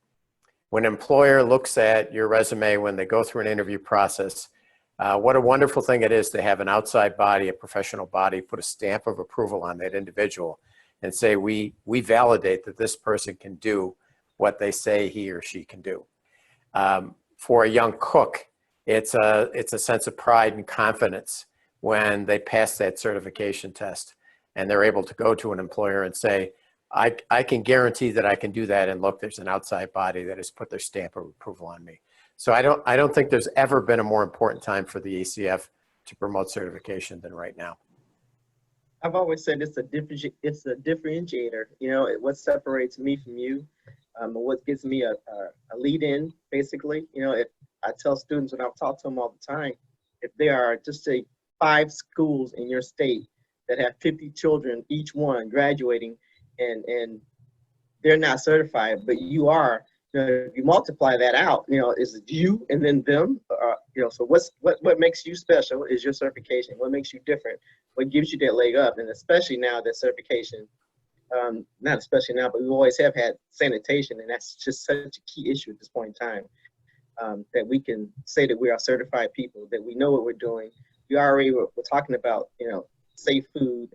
When an employer looks at your resume, when they go through an interview process, what a wonderful thing it is to have an outside body, a professional body, put a stamp of approval on that individual and say, we validate that this person can do what they say he or she can do. For a young cook, it's a sense of pride and confidence when they pass that certification test and they're able to go to an employer and say, I can guarantee that I can do that, and look, there's an outside body that has put their stamp of approval on me. So I don't think there's ever been a more important time for the ACF to promote certification than right now. I've always said it's a differentiator. What separates me from you, what gives me a lead in, basically. If I tell students, when I've talked to them all the time, if there are just say 5 schools in your state that have 50 children, each one graduating, and they're not certified, but you are, if you multiply that out, is it you and then them? So what makes you special is your certification. What makes you different? What gives you that leg up? And especially now that certification, not especially now, but we always have had sanitation, and that's just such a key issue at this point in time. That we can say that we are certified people, that we know what we're doing. We already we're talking about, safe food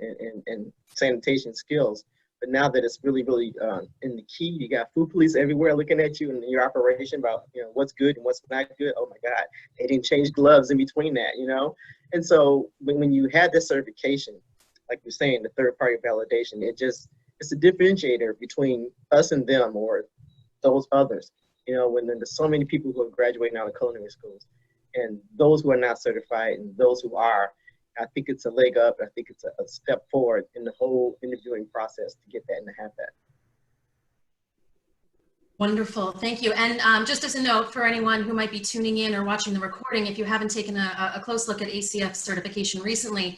and sanitation skills. But now that it's really, really in the key, you got food police everywhere looking at you and your operation about, what's good and what's not good. Oh my God, they didn't change gloves in between that, And so when you had this certification, like you're saying, the third party validation, it's a differentiator between us and them or those others. When there's so many people who are graduating out of culinary schools and those who are not certified and those who are, I think it's a leg up. I think it's a step forward in the whole interviewing process to get that and to have that. Wonderful, thank you. And just as a note for anyone who might be tuning in or watching the recording, if you haven't taken a close look at ACF certification recently,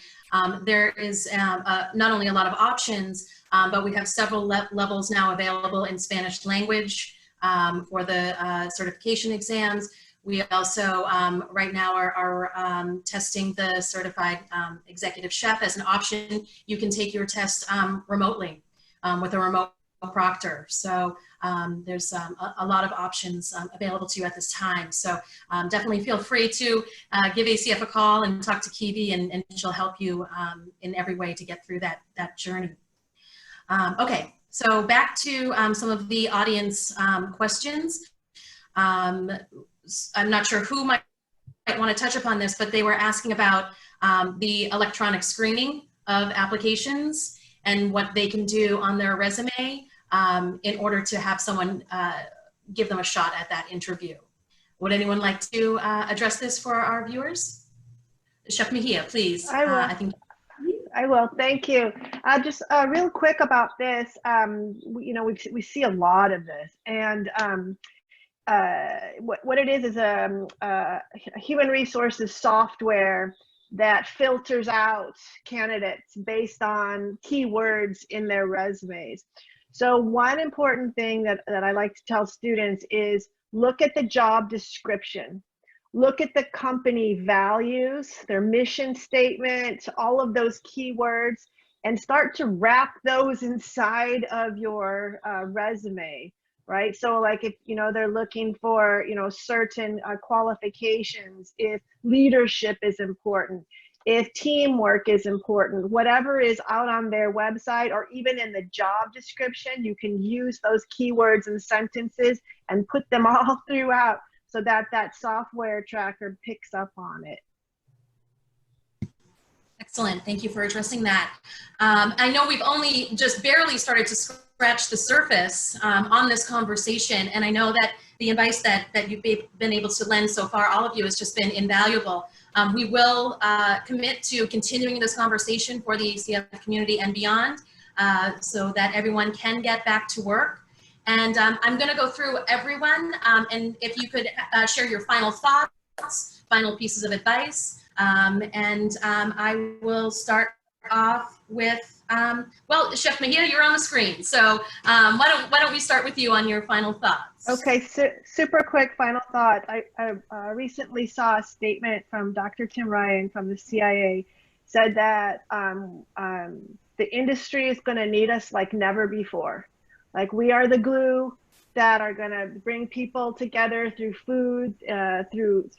there is not only a lot of options, but we have several levels now available in Spanish language for the certification exams. We also right now are testing the certified executive chef as an option. You can take your test remotely with a remote proctor. So there's a lot of options available to you at this time. So definitely feel free to give ACF a call and talk to Kiwi, and she'll help you in every way to get through that journey. Okay, so back to some of the audience questions. I'm not sure who might want to touch upon this, but they were asking about the electronic screening of applications and what they can do on their resume in order to have someone give them a shot at that interview. Would anyone like to address this for our viewers? Chef Mejia, please. I will. I will. Thank you. Just real quick about this. We see a lot of this, and what it is a human resources software that filters out candidates based on keywords in their resumes. So one important thing that I like to tell students is look at the job description. Look at the company values, their mission statement, all of those keywords, and start to wrap those inside of your resume, right? So like if, they're looking for, certain qualifications, if leadership is important, if teamwork is important, whatever is out on their website or even in the job description, you can use those keywords and sentences and put them all throughout, so that software tracker picks up on it. Excellent, thank you for addressing that. I know we've only just barely started to scratch the surface on this conversation, and I know that the advice that you've been able to lend so far, all of you, has just been invaluable. We will commit to continuing this conversation for the ACF community and beyond, so that everyone can get back to work. And I'm going to go through everyone, and if you could share your final thoughts, final pieces of advice, and I will start off with, well, Chef Mejia, you're on the screen, so why don't we start with you on your final thoughts? Okay, super quick final thought. I recently saw a statement from Dr. Tim Ryan from the CIA, said that the industry is going to need us like never before. Like, we are the glue that are going to bring people together through food, through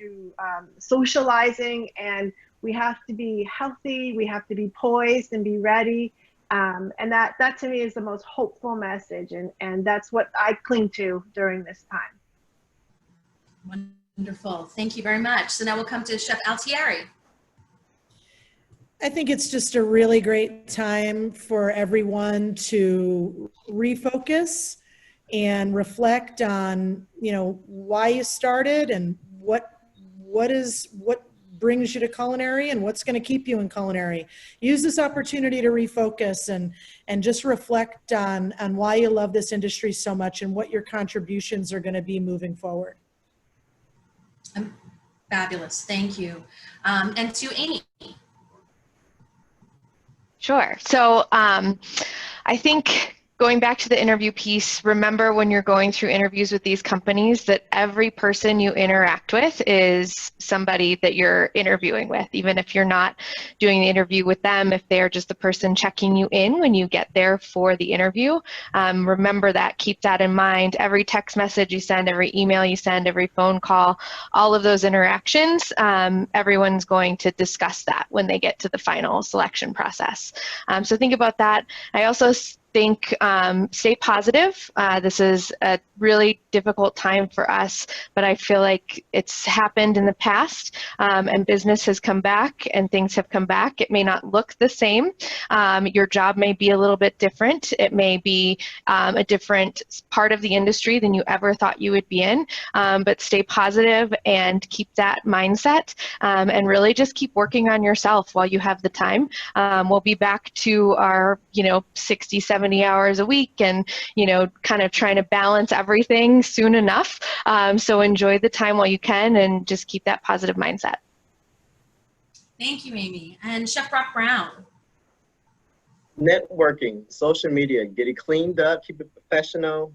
socializing, and we have to be healthy, we have to be poised and be ready. And that to me is the most hopeful message, and that's what I cling to during this time. Wonderful, thank you very much. So now we'll come to Chef Altieri. I think it's just a really great time for everyone to refocus and reflect on, why you started and what brings you to culinary and what's going to keep you in culinary. Use this opportunity to refocus and just reflect on why you love this industry so much and what your contributions are going to be moving forward. Fabulous, thank you. And to Amy. Sure. So I think going back to the interview piece, remember when you're going through interviews with these companies that every person you interact with is somebody that you're interviewing with, even if you're not doing the interview with them, if they're just the person checking you in when you get there for the interview. Remember that, keep that in mind. Every text message you send, every email you send, every phone call, all of those interactions, everyone's going to discuss that when they get to the final selection process. So think about that. I also think stay positive. This is a really difficult time for us, but I feel like it's happened in the past, and business has come back and things have come back. It may not look the same. Your job may be a little bit different. It may be a different part of the industry than you ever thought you would be in, but stay positive and keep that mindset, and really just keep working on yourself while you have the time. We'll be back to our 60, 70 hours a week and kind of trying to balance everything soon enough. So enjoy the time while you can and just keep that positive mindset. Thank you, Amy. And Chef Brock Brown. Networking, social media, get it cleaned up, keep it professional,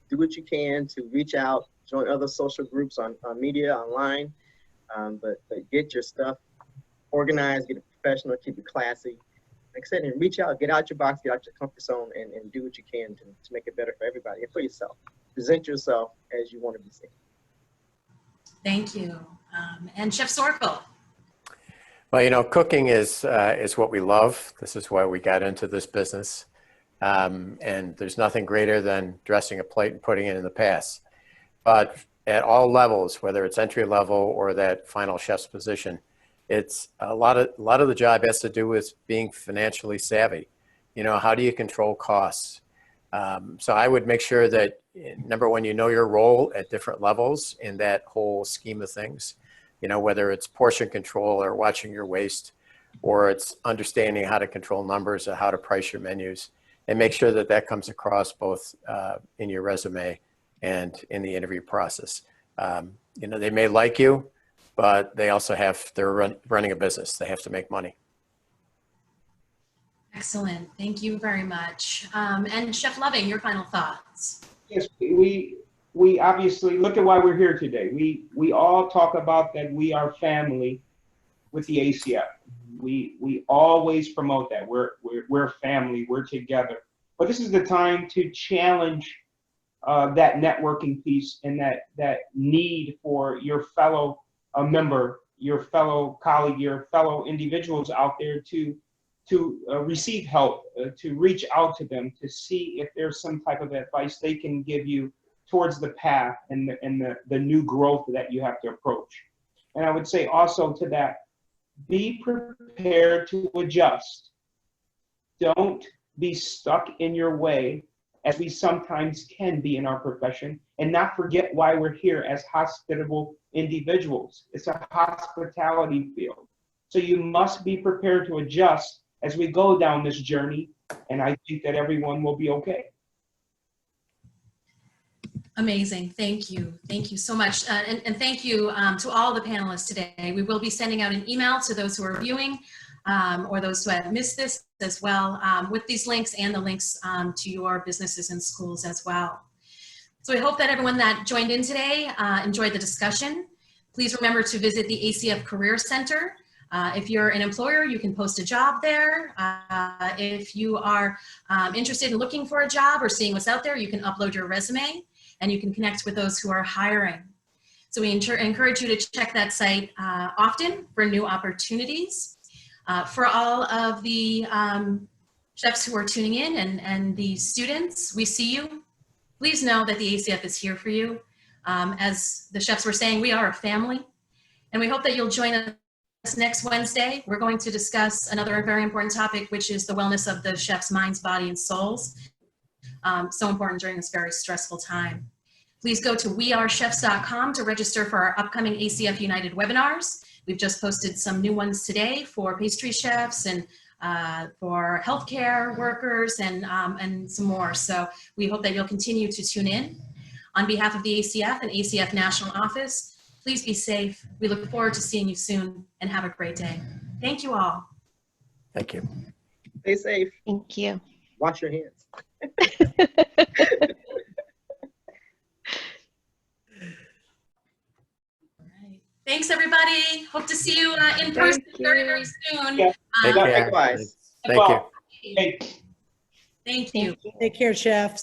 do what you can to reach out, join other social groups on media, online, but get your stuff organized, get it professional, keep it classy. Like I said, and reach out, get out your box, get out your comfort zone, and do what you can to make it better for everybody and for yourself. Present yourself as you want to be seen. Thank you. And Chef Sorkel. Well, cooking is what we love. This is why we got into this business. And there's nothing greater than dressing a plate and putting it in the pass. But at all levels, whether it's entry level or that final chef's position, it's a lot of the job has to do with being financially savvy. How do you control costs? So I would make sure that, number one, you know your role at different levels in that whole scheme of things. Whether it's portion control or watching your waste, or it's understanding how to control numbers or how to price your menus, and make sure that that comes across both in your resume and in the interview process. They may like you, but they also they're running a business. They have to make money. Excellent. Thank you very much. And Chef Loving, your final thoughts. Yes, we obviously look at why we're here today. We all talk about that we are family with the ACF. We always promote that we're family, we're together. But this is the time to challenge that networking piece and that need for your fellow member, your fellow colleague, your fellow individuals out there to receive help, to reach out to them, to see if there's some type of advice they can give you towards the path and the new growth that you have to approach. And I would say also to that, be prepared to adjust. Don't be stuck in your way, as we sometimes can be in our profession, and not forget why we're here as hospitable individuals. It's a hospitality field. So you must be prepared to adjust as we go down this journey, and I think that everyone will be okay. Amazing. Thank you. Thank you so much. And thank you to all the panelists today. We will be sending out an email to those who are viewing or those who have missed this as well with these links and the links to your businesses and schools as well. So we hope that everyone that joined in today enjoyed the discussion. Please remember to visit the ACF Career Center. If you're an employer, you can post a job there. If you are interested in looking for a job or seeing what's out there, you can upload your resume and you can connect with those who are hiring. So we encourage you to check that site often for new opportunities. For all of the chefs who are tuning in and the students, we see you. Please know that the ACF is here for you. As the chefs were saying, we are a family, and we hope that you'll join us next Wednesday. We're going to discuss another very important topic, which is the wellness of the chef's minds, body, and souls. So important during this very stressful time. Please go to wearechefs.com to register for our upcoming ACF United webinars. We've just posted some new ones today for pastry chefs and for healthcare workers and some more. So we hope that you'll continue to tune in. On behalf of the ACF and ACF National Office, please be safe. We look forward to seeing you soon, and have a great day. Thank you all. Thank you. Stay safe. Thank you. Wash your hands. Thanks, everybody. Hope to see you in person very, very soon. Yeah. Take care. Likewise. Thank you. Hey. Thank you. Take care, chefs.